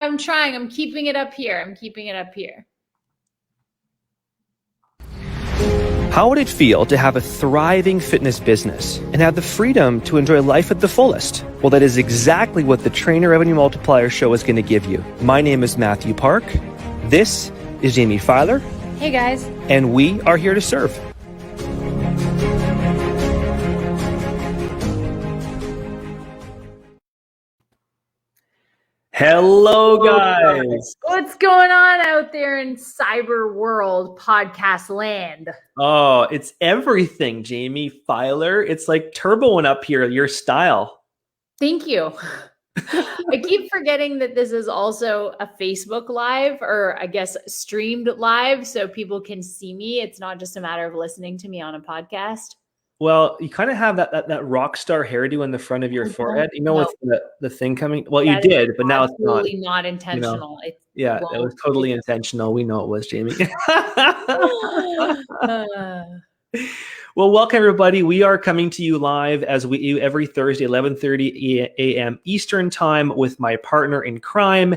I'm trying. I'm keeping it up here. I'm keeping it up here. How would it feel to have a thriving fitness business and have the freedom to enjoy life at the fullest? Well, that is exactly what the Trainer Revenue Multiplier Show is going to give you. My name is Mathew Park. This is Jamie Filer. Hey, guys. And we are here to serve. Hello, guys. What's going on out there in cyber world podcast land? Oh, it's everything, Jamie Filer. It's like turboing up here, your style. Thank you. I keep forgetting that this is also a Facebook Live, or I guess streamed live, so people can see me. It's not just a matter of listening to me on a podcast. Well, you kind of have that rock star hairdo in the front of your forehead. You know, with the thing coming. Well, you did, but now it's not. Absolutely not intentional. You know? It was totally intentional. We know it was, Jamie. Well, welcome everybody. We are coming to you live as we do every Thursday, 11:30 a.m. Eastern time, with my partner in crime,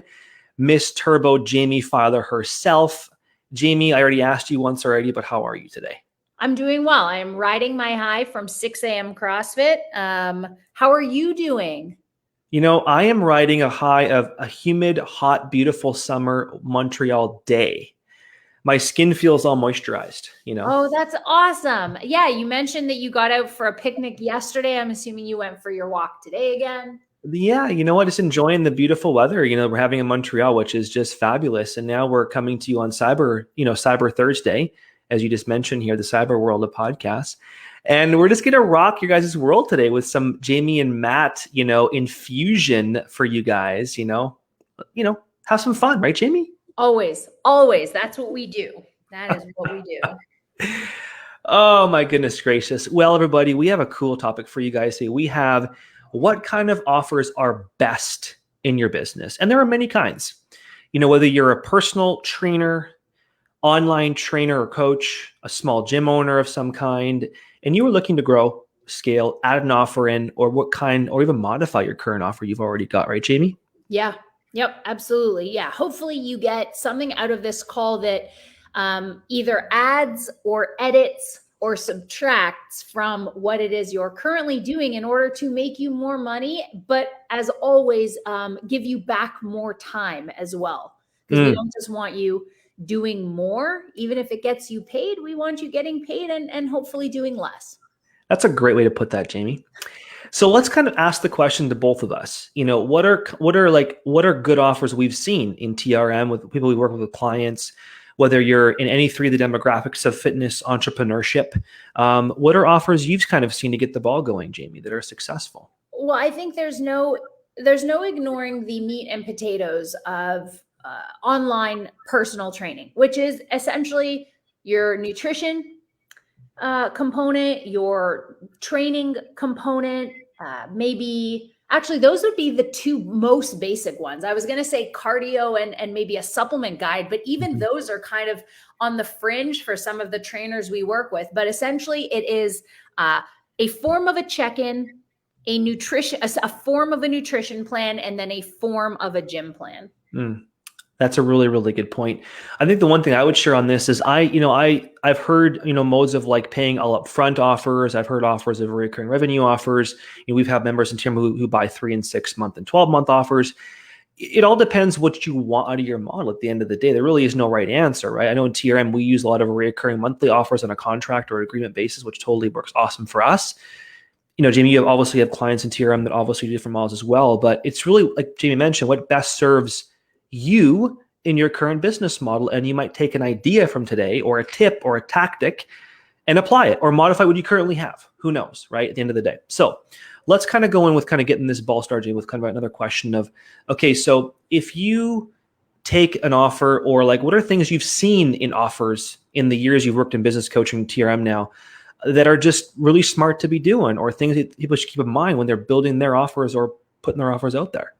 Miss Turbo Jamie Filer herself. Jamie, I already asked you once already, but how are you today? I'm doing well. I'm riding my high from 6 a.m. CrossFit. How are you doing? You know, I am riding a high of a humid, hot, beautiful summer Montreal day. My skin feels all moisturized, you know? Oh, that's awesome. Yeah, you mentioned that you got out for a picnic yesterday. I'm assuming you went for your walk today again. Yeah, you know what? Just enjoying the beautiful weather. You know, we're having in Montreal, which is just fabulous. And now we're coming to you on Cyber Thursday, as you just mentioned here, the cyber world of podcasts. And we're just going to rock your guys' world today with some Jamie and Matt, infusion for you guys, have some fun, right, Jamie? Always, always. That's what we do. That is what we do. Oh, my goodness gracious. Well, everybody, we have a cool topic for you guys today. We have what kind of offers are best in your business. And there are many kinds. Whether you're a personal trainer, online trainer or coach, a small gym owner of some kind, and you are looking to grow, scale, add an offer in, or what kind, or even modify your current offer you've already got, right, Jamie? Yeah. Yep. Absolutely. Yeah. Hopefully you get something out of this call that either adds or edits or subtracts from what it is you're currently doing in order to make you more money, but as always, give you back more time as well. Because we don't just want you doing more. Even if it gets you paid, we want you getting paid and hopefully doing less. That's a great way to put that, Jamie. So let's kind of ask the question to both of us. What are good offers we've seen in TRM with people we work with clients, whether you're in any three of the demographics of fitness entrepreneurship? What are offers you've kind of seen to get the ball going, Jamie, that are successful? Well, I think there's no ignoring the meat and potatoes of online personal training, which is essentially your nutrition component, your training component, actually those would be the two most basic ones. I was going to say cardio and maybe a supplement guide, but even those are kind of on the fringe for some of the trainers we work with. But essentially it is a form of a check-in, a form of a nutrition plan, and then a form of a gym plan. That's a really, really good point. I think the one thing I would share on this is I've heard, modes of like paying all upfront offers. I've heard offers of recurring revenue offers. We've had members in TRM who buy 3 and 6 month and 12-month offers. It all depends what you want out of your model at the end of the day. There really is no right answer, right? I know in TRM, we use a lot of recurring monthly offers on a contract or agreement basis, which totally works awesome for us. Jamie, you obviously have clients in TRM that obviously do different models as well, but it's really, like Jamie mentioned, what best serves you in your current business model. And you might take an idea from today or a tip or a tactic and apply it or modify what you currently have. Who knows, right? At the end of the day. So let's kind of go in with kind of getting this ball started with kind of another question of, okay, so if you take an offer, or like, what are things you've seen in offers in the years you've worked in business coaching TRM now that are just really smart to be doing, or things that people should keep in mind when they're building their offers or putting their offers out there?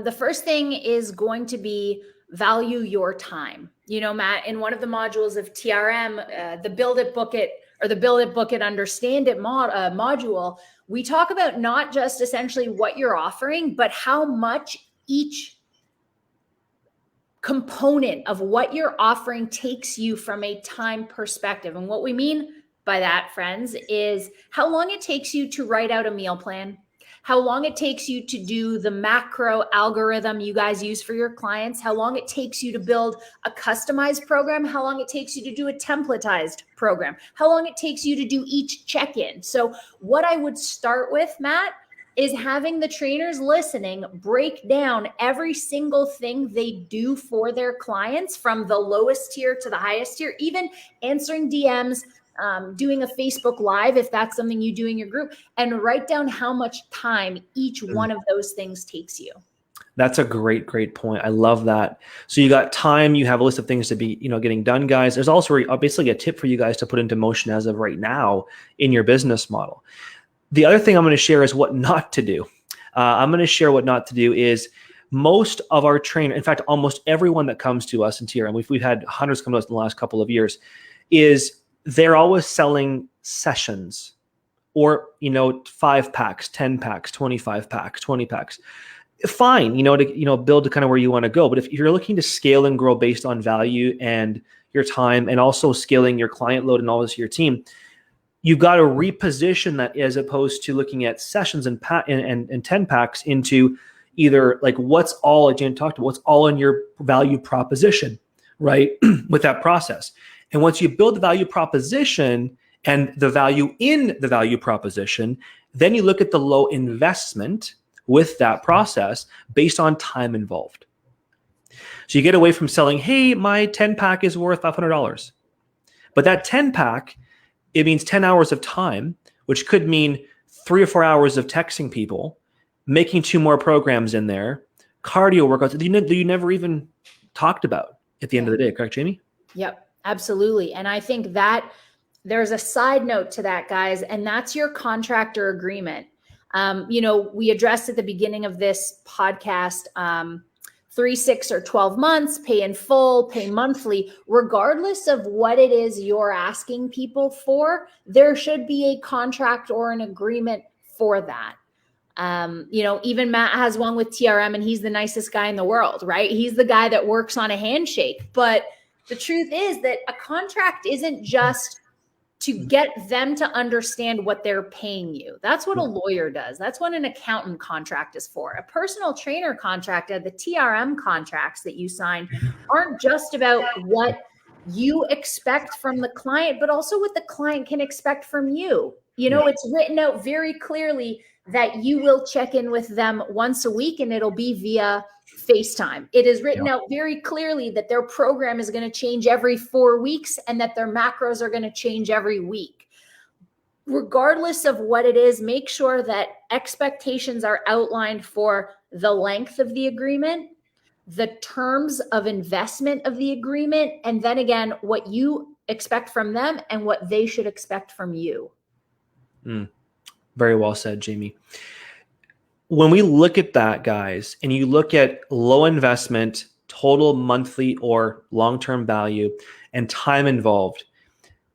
The first thing is going to be value your time. Matt, in one of the modules of TRM, the Build It, Book It, or the Build It, Book It, Understand It module, we talk about not just essentially what you're offering, but how much each component of what you're offering takes you from a time perspective. And what we mean by that, friends, is how long it takes you to write out a meal plan, how long it takes you to do the macro algorithm you guys use for your clients, how long it takes you to build a customized program, how long it takes you to do a templatized program, how long it takes you to do each check-in. So what I would start with, Matt, is having the trainers listening break down every single thing they do for their clients, from the lowest tier to the highest tier, even answering DMs, doing a Facebook Live if that's something you do in your group, and write down how much time each one of those things takes you. That's a great point. I love that. So you got time, you have a list of things to be, getting done, guys. There's also basically a tip for you guys to put into motion as of right now in your business model. The other thing I'm going to share is what not to do. I'm going to share what not to do is most of our trainers, in fact, almost everyone that comes to us in TRM, we've had hundreds come to us in the last couple of years, is they're always selling sessions or, 5 packs, 10 packs, 25 packs, 20 packs. Fine, to build to kind of where you want to go. But if you're looking to scale and grow based on value and your time, and also scaling your client load and all this to your team, you've got to reposition that, as opposed to looking at sessions and 10 packs, into either like what's all, like Jan talked about, what's all in your value proposition, right? With that process. And once you build the value proposition and the value in the value proposition, then you look at the low investment with that process based on time involved. So you get away from selling, hey, my 10 pack is worth $500. But that 10 pack, it means 10 hours of time, which could mean 3 or 4 hours of texting people, making 2 more programs in there, cardio workouts that you never even talked about at the end of the day. Correct, Jamie? Yep, absolutely. And I think that there's a side note to that, guys, and that's your contractor agreement. We addressed at the beginning of this podcast, 3, 6, or 12 months, pay in full, pay monthly, regardless of what it is you're asking people for, there should be a contract or an agreement for that. Even Matt has one with TRM, and he's the nicest guy in the world, right? He's the guy that works on a handshake. But the truth is that a contract isn't just to get them to understand what they're paying you. That's what a lawyer does. That's what an accountant contract is for. A personal trainer contract, the TRM contracts that you sign, aren't just about what you expect from the client, but also what the client can expect from you. It's written out very clearly that you will check in with them once a week, and it'll be via FaceTime. It is written out very clearly that their program is going to change every 4 weeks, and that their macros are going to change every week. Regardless of what it is, make sure that expectations are outlined for the length of the agreement, the terms of investment of the agreement, and then again, what you expect from them and what they should expect from you. Very well said, Jamie. When we look at that, guys, and you look at low investment, total monthly or long-term value, and time involved,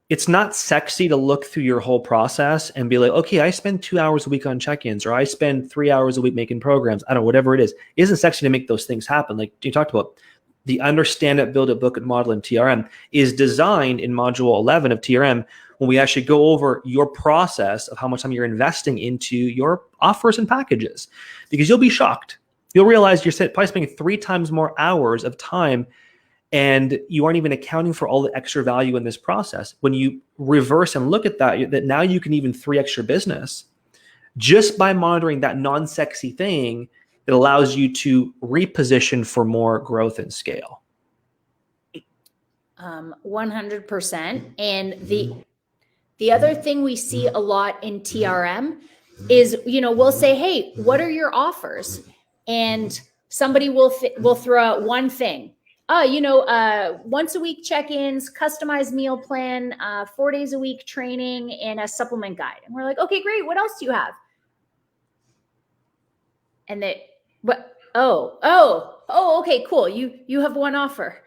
it's not sexy to look through your whole process and be like, okay, I spend 2 hours a week on check-ins, or I spend 3 hours a week making programs. I don't know, whatever it is. It isn't sexy to make those things happen. Like you talked about, the Understand It, Build It, Book It model in TRM is designed in module 11 of TRM, when we actually go over your process of how much time you're investing into your offers and packages, because you'll be shocked. You'll realize you're probably spending 3 times more hours of time, and you aren't even accounting for all the extra value in this process. When you reverse and look at that now you can even 3x your business just by monitoring that non-sexy thing that allows you to reposition for more growth and scale. 100%. And the other thing we see a lot in TRM is, we'll say, hey, what are your offers? And somebody will throw out one thing. Once a week check-ins, customized meal plan, 4 days a week training, and a supplement guide. And we're like, okay, great. What else do you have? And okay, cool. You have one offer.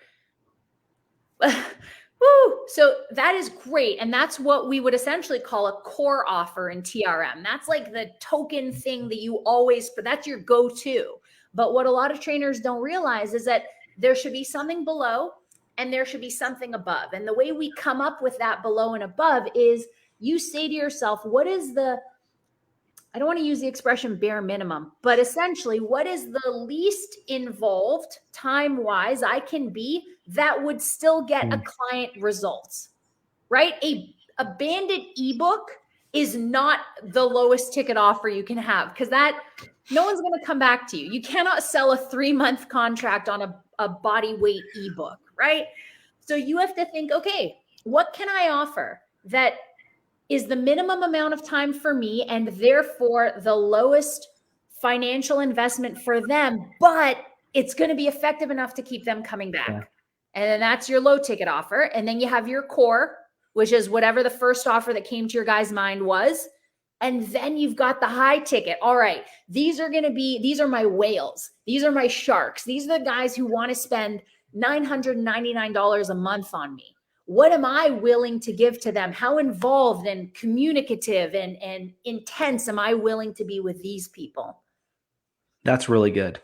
Woo! So that is great. And that's what we would essentially call a core offer in TRM. That's like the token thing that that's your go-to. But what a lot of trainers don't realize is that there should be something below and there should be something above. And the way we come up with that below and above is you say to yourself, what is I don't want to use the expression bare minimum, but essentially, what is the least involved time-wise I can be that would still get a client results, right? A banded ebook is not the lowest ticket offer you can have, because that no one's going to come back to you. You cannot sell a 3-month contract on a body weight ebook, right? So you have to think, okay, what can I offer that is the minimum amount of time for me and therefore the lowest financial investment for them, but it's going to be effective enough to keep them coming back. Yeah. And then that's your low ticket offer. And then you have your core, which is whatever the first offer that came to your guy's mind was. And then you've got the high ticket. All right, these are my whales. These are my sharks. These are the guys who want to spend $999 a month on me. What am I willing to give to them? How involved and communicative and intense am I willing to be with these people? That's really good.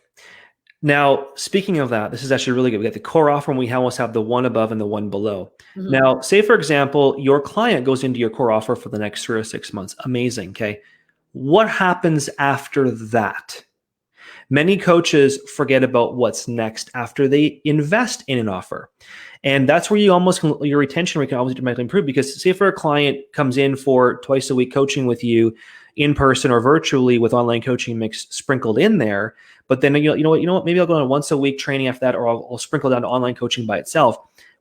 Now, speaking of that, this is actually really good. We got the core offer and we almost have the one above and the one below. Mm-hmm. Now, say, for example, your client goes into your core offer for the next 3 or 6 months. Amazing. Okay. What happens after that? Many coaches forget about what's next after they invest in an offer. And that's where your retention rate can always dramatically improve, because say for a client comes in for twice a week coaching with you in person or virtually with online coaching mix sprinkled in there, but then you know what, maybe I'll go on a once a week training after that, or I'll sprinkle down to online coaching by itself.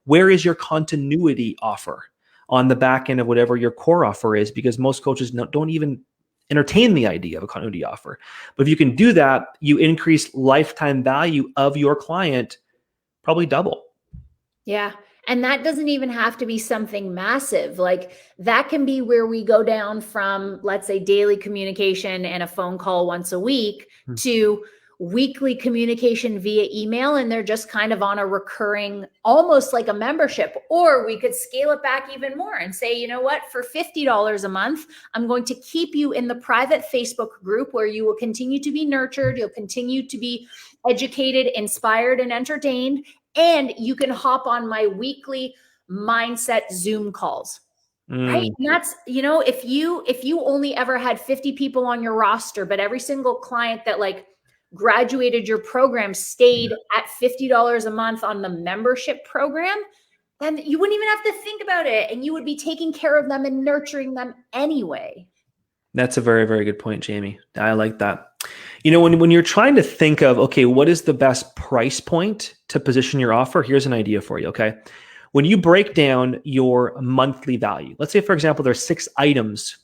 Where is your continuity offer on the back end of whatever your core offer is? Because most coaches don't even entertain the idea of a continuity offer. But if you can do that, you increase lifetime value of your client probably double. Yeah. And that doesn't even have to be something massive. Like that can be where we go down from, let's say, daily communication and a phone call once a week to weekly communication via email. And they're just kind of on a recurring, almost like a membership. Or we could scale it back even more and say, you know what, for $50 a month, I'm going to keep you in the private Facebook group where you will continue to be nurtured. You'll continue to be educated, inspired, and entertained. And you can hop on my weekly mindset Zoom calls, right? And that's, if you only ever had 50 people on your roster, but every single client that like graduated your program stayed at $50 a month on the membership program, then you wouldn't even have to think about it. And you would be taking care of them and nurturing them anyway. That's a very, very good point, Jamie. I like that. When you're trying to think of, okay, what is the best price point to position your offer? Here's an idea for you, okay? When you break down your monthly value, let's say, for example, there's 6 items,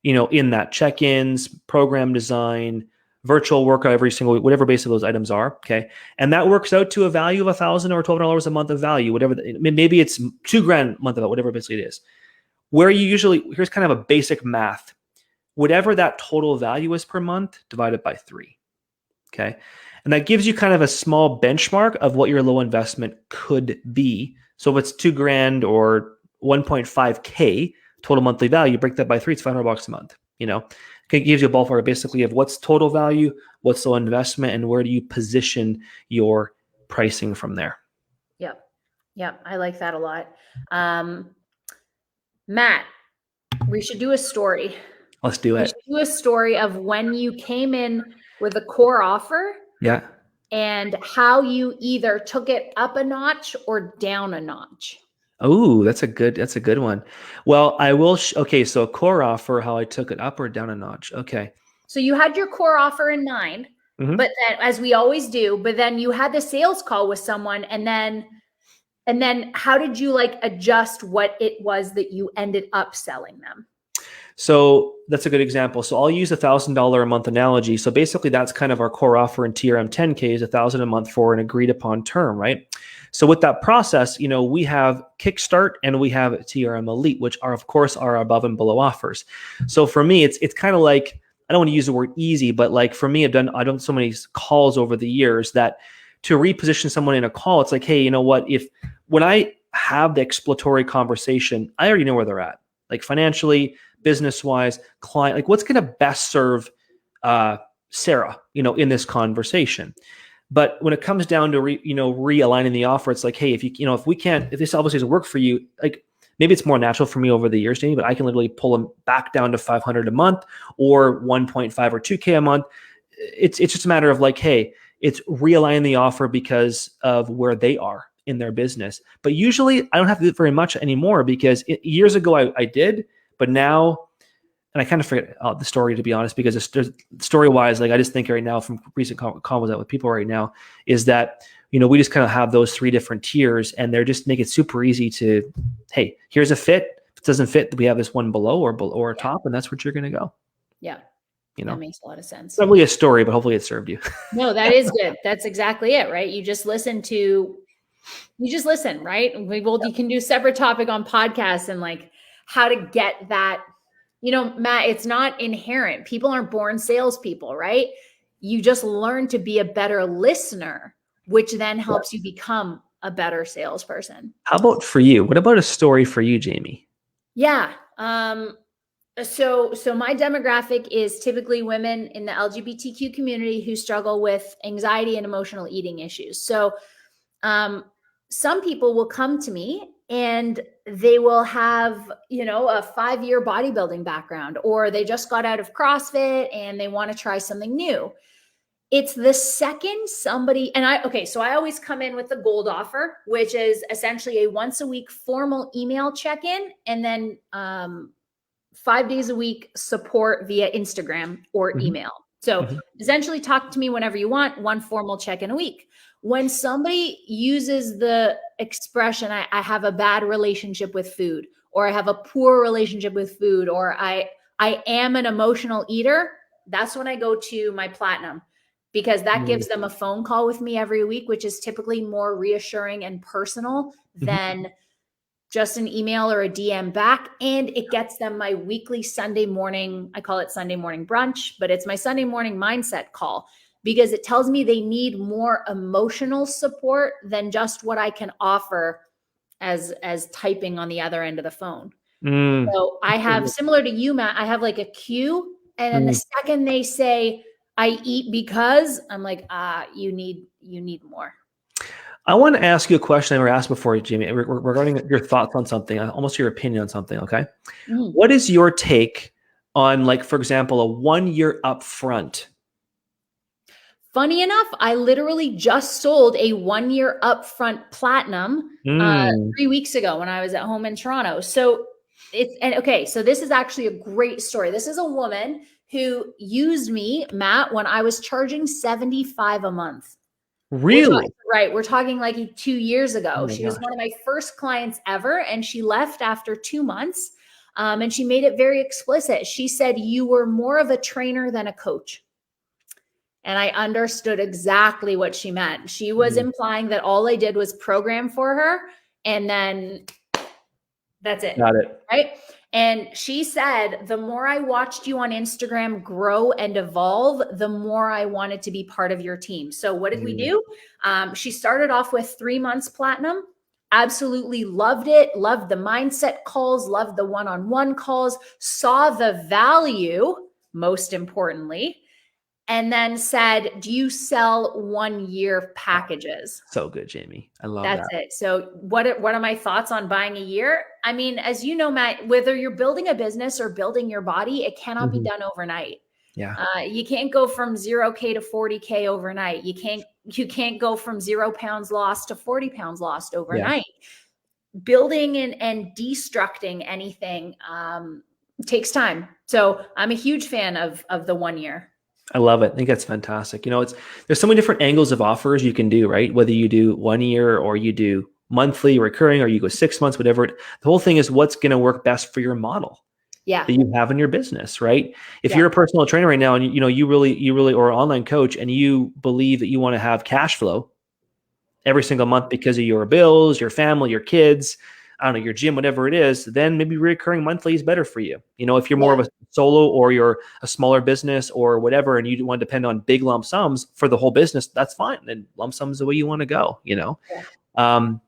in that: check-ins, program design, virtual workout every single week, whatever base of those items are, okay? And that works out to a value of $1,000 or $1,200 a month of value, whatever. Maybe it's $2,000 a month of whatever basically it is. Where you usually, here's kind of a basic math. Whatever that total value is per month, divided by 3, okay? And that gives you kind of a small benchmark of what your low investment could be. So if it's $2,000 or 1.5K total monthly value, break that by 3, it's $500 a month, It gives you a ballpark basically of what's total value, what's low investment, and where do you position your pricing from there. Yep. I like that a lot. Matt, we should do a story. Let's do it. Do a story of when you came in with a core offer. Yeah. And how you either took it up a notch or down a notch. Oh, that's a good one. Well, I will. Okay. So a core offer, how I took it up or down a notch. Okay. So you had your core offer in mind, but then, as we always do, but then you had the sales call with someone, and then how did you adjust what it was that you ended up selling them? So that's a good example. So I'll use $1,000 a month analogy. So basically that's kind of our core offer in TRM 10K is $1,000 a month for an agreed upon term, right? So with that process, we have Kickstart and we have TRM Elite, which are of course our above and below offers. So for me, it's kind of like, I don't want to use the word easy, but like for me, I've done so many calls over the years that to reposition someone in a call, it's like, hey, you know what? When I have the exploratory conversation, I already know where they're at, like financially, business-wise, client, like what's going to best serve Sarah, in this conversation. But when it comes down to realigning the offer, it's like, hey, if this obviously doesn't work for you, like maybe it's more natural for me over the years, Jamie, but I can literally pull them back down to 500 a month or 1.5 or 2K a month. It's just a matter of like, hey, it's realigning the offer because of where they are in their business. But usually I don't have to do it very much anymore because years ago I did, but now, and I kind of forget the story, to be honest, because story-wise, like I just think right now from recent convos out with people right now is that, we just kind of have those 3 different tiers and they're just make it super easy to, hey, here's a fit. If it doesn't fit, we have this one below or top, and that's what you're going to go. Yeah. That makes a lot of sense. Probably a story, but hopefully it served you. No, that is good. That's exactly it, right? You just listen, right? You can do a separate topic on podcasts and like how to get that. Matt, it's not inherent. People aren't born salespeople, right? You just learn to be a better listener, which then helps you become a better salesperson. How about for you? What about a story for you, Jamie? Yeah. So my demographic is typically women in the LGBTQ community who struggle with anxiety and emotional eating issues. So some people will come to me and they will have, a 5-year bodybuilding background, or they just got out of CrossFit and they want to try something new. It's the second somebody, so I always come in with the gold offer, which is essentially a once a week formal email check-in, and then 5 days a week support via Instagram or email. So essentially talk to me whenever you want, one formal check-in a week. When somebody uses the expression, I have a bad relationship with food, or I have a poor relationship with food, or I am an emotional eater, that's when I go to my platinum, because that gives them a phone call with me every week, which is typically more reassuring and personal than just an email or a DM back. And it gets them my weekly Sunday morning, I call it Sunday morning brunch, but it's my Sunday morning mindset call, because it tells me they need more emotional support than just what I can offer as typing on the other end of the phone. So I have, similar to you, Matt, I have like a queue. And then the second they say, I eat because, I'm like, you need more. I want to ask you a question I never asked before, Jamie, regarding your thoughts on something, almost your opinion on something. Okay. What is your take on, like, for example, a 1 year upfront? Funny enough, I literally just sold a 1 year upfront platinum 3 weeks ago when I was at home in Toronto. So so this is actually a great story. This is a woman who used me, Matt, when I was charging $75 a month. Really? We're talking like 2 years ago. She was one of my first clients ever, and she left after 2 months. And she made it very explicit. She said, you were more of a trainer than a coach. And I understood exactly what she meant. She was implying that all I did was program for her, and then that's it. Got it. Right. And she said, the more I watched you on Instagram grow and evolve, the more I wanted to be part of your team. So what did we do? She started off with 3 months platinum. Absolutely loved it. Loved the mindset calls, loved the one-on-one calls, saw the value, most importantly, and then said, do you sell 1 year packages? So good, Jamie. I love that. That's it. So what are my thoughts on buying a year? I mean, as you know, Matt, whether you're building a business or building your body, it cannot be done overnight. Yeah. You can't go from 0K to 40K overnight. You can't go from 0 pounds lost to 40 pounds lost overnight. Yeah. Building and destructing anything takes time. So I'm a huge fan of the 1 year. I love it. I think that's fantastic. There's so many different angles of offers you can do, right? Whether you do 1 year or you do monthly recurring, or you go 6 months, whatever. The whole thing is what's going to work best for your model that you have in your business, right? If you're a personal trainer right now and you really, or an online coach, and you believe that you want to have cash flow every single month because of your bills, your family, your kids, I don't know, your gym, whatever it is, then maybe recurring monthly is better for you. If you're more of a solo, or you're a smaller business or whatever, and you want to depend on big lump sums for the whole business, that's fine. Then lump sums is the way you want to go,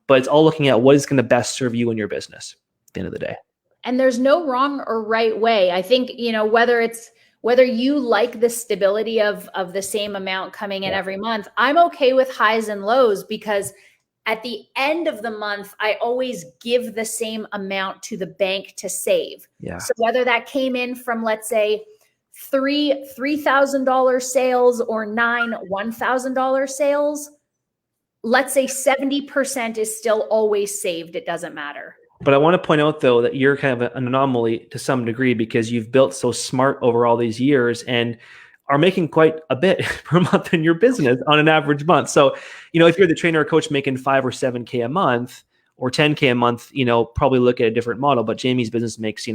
but it's all looking at what is going to best serve you and your business at the end of the day. And there's no wrong or right way. I think, whether it's whether you like the stability of the same amount coming in every month, I'm okay with highs and lows, because at the end of the month, I always give the same amount to the bank to save. Yeah. So whether that came in from, let's say, $3,000 sales or 9 $1,000 sales, let's say 70% is still always saved. It doesn't matter. But I want to point out, though, that you're kind of an anomaly to some degree, because you've built so smart over all these years and are making quite a bit per month in your business on an average month. So, if you're the trainer or coach making 5 or 7K a month or 10K a month, probably look at a different model. But Jamie's business makes,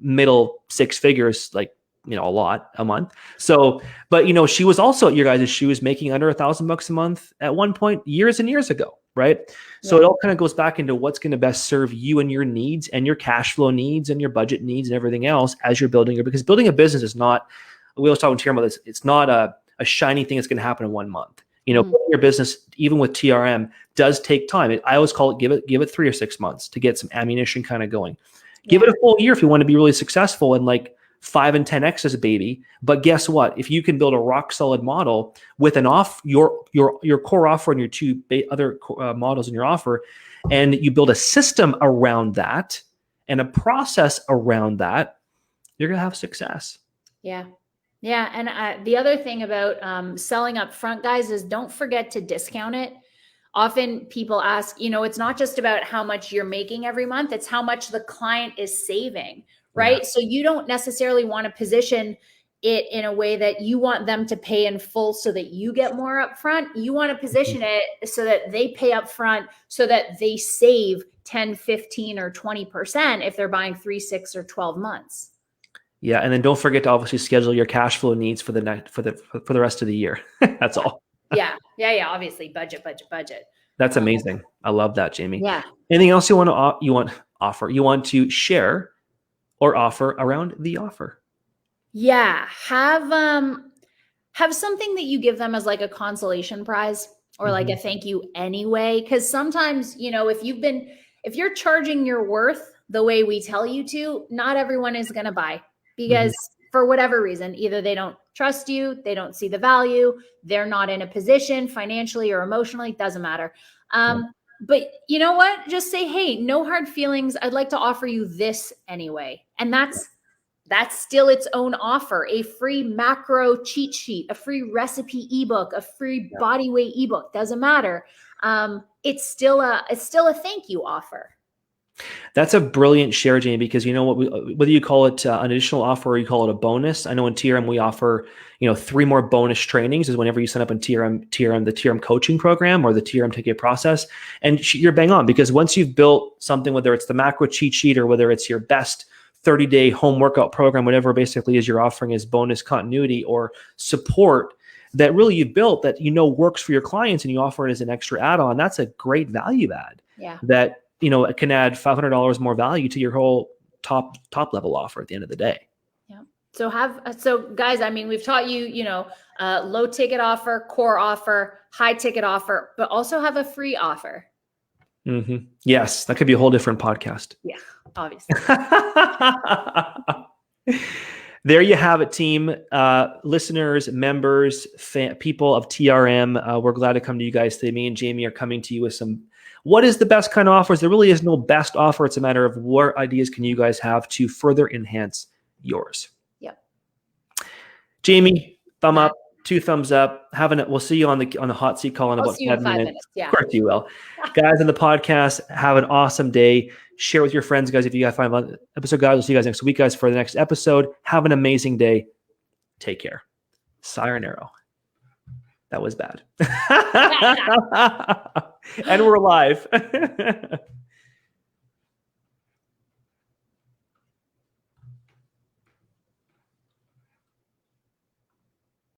middle 6 figures, like, a lot a month. So, but, she was also at your guys' shoes making under $1,000 a month at one point years and years ago. Right. So it all kind of goes back into what's going to best serve you and your needs and your cash flow needs and your budget needs and everything else as you're building because building a business is not, we always talk to about this. It's not a shiny thing that's going to happen in 1 month. Building your business, even with TRM, does take time. I always call it, give it 3 or 6 months to get some ammunition kind of going. Give it a full year if you want to be really successful and like 5 and 10X's a baby. But guess what? If you can build a rock solid model with your core offer and your 2 other models in your offer, and you build a system around that and a process around that, you're going to have success. Yeah. Yeah. And the other thing about selling up front, guys, is don't forget to discount it. Often people ask, it's not just about how much you're making every month, it's how much the client is saving. Right. Yeah. So you don't necessarily want to position it in a way that you want them to pay in full so that you get more upfront. You want to position it so that they pay upfront so that they save 10, 15, or 20% if they're buying 3, 6, or 12 months. Yeah. And then don't forget to obviously schedule your cash flow needs for the rest of the year. That's all. Yeah. Obviously budget. That's amazing. I love that, Jamie. Yeah. Anything else you want to share or offer around the offer? Yeah. Have something that you give them as like a consolation prize or like a thank you anyway. Cause sometimes, if you're charging your worth the way we tell you to, not everyone is going to buy because for whatever reason, either they don't trust you, they don't see the value, they're not in a position financially or emotionally, doesn't matter. But you know what? Just say, hey, no hard feelings. I'd like to offer you this anyway. And that's still its own offer, a free macro cheat sheet, a free recipe ebook, a free body weight ebook, doesn't matter. It's still a thank you offer. That's a brilliant share, Jamie, because whether you call it an additional offer or you call it a bonus. I know in TRM we offer 3 more bonus trainings is whenever you sign up in TRM, the TRM coaching program or the TRM ticket process. And you're bang on because once you've built something, whether it's the macro cheat sheet or whether it's your best 30-day home workout program, whatever basically is you're offering as bonus continuity or support that really you've built that works for your clients and you offer it as an extra add-on, that's a great value add. Yeah. That it can add $500 more value to your whole top level offer at the end of the day. Yeah. So guys, I mean, we've taught you, low ticket offer, core offer, high ticket offer, but also have a free offer. Yes. That could be a whole different podcast. Yeah, obviously. There you have it, team. Listeners, members, people of TRM. We're glad to come to you guys today. Me and Jamie are coming to you with what is the best kind of offers? There really is no best offer. It's a matter of what ideas can you guys have to further enhance yours. Yep. Jamie, thumb up, 2 thumbs up. We'll see you on the hot seat call in about 5 minutes. Yeah. Of course you will. Guys on the podcast, have an awesome day. Share with your friends, guys. If you guys find an episode, guys, we'll see you guys next week, guys, for the next episode. Have an amazing day. Take care. Sayonara. That was bad. And we're live.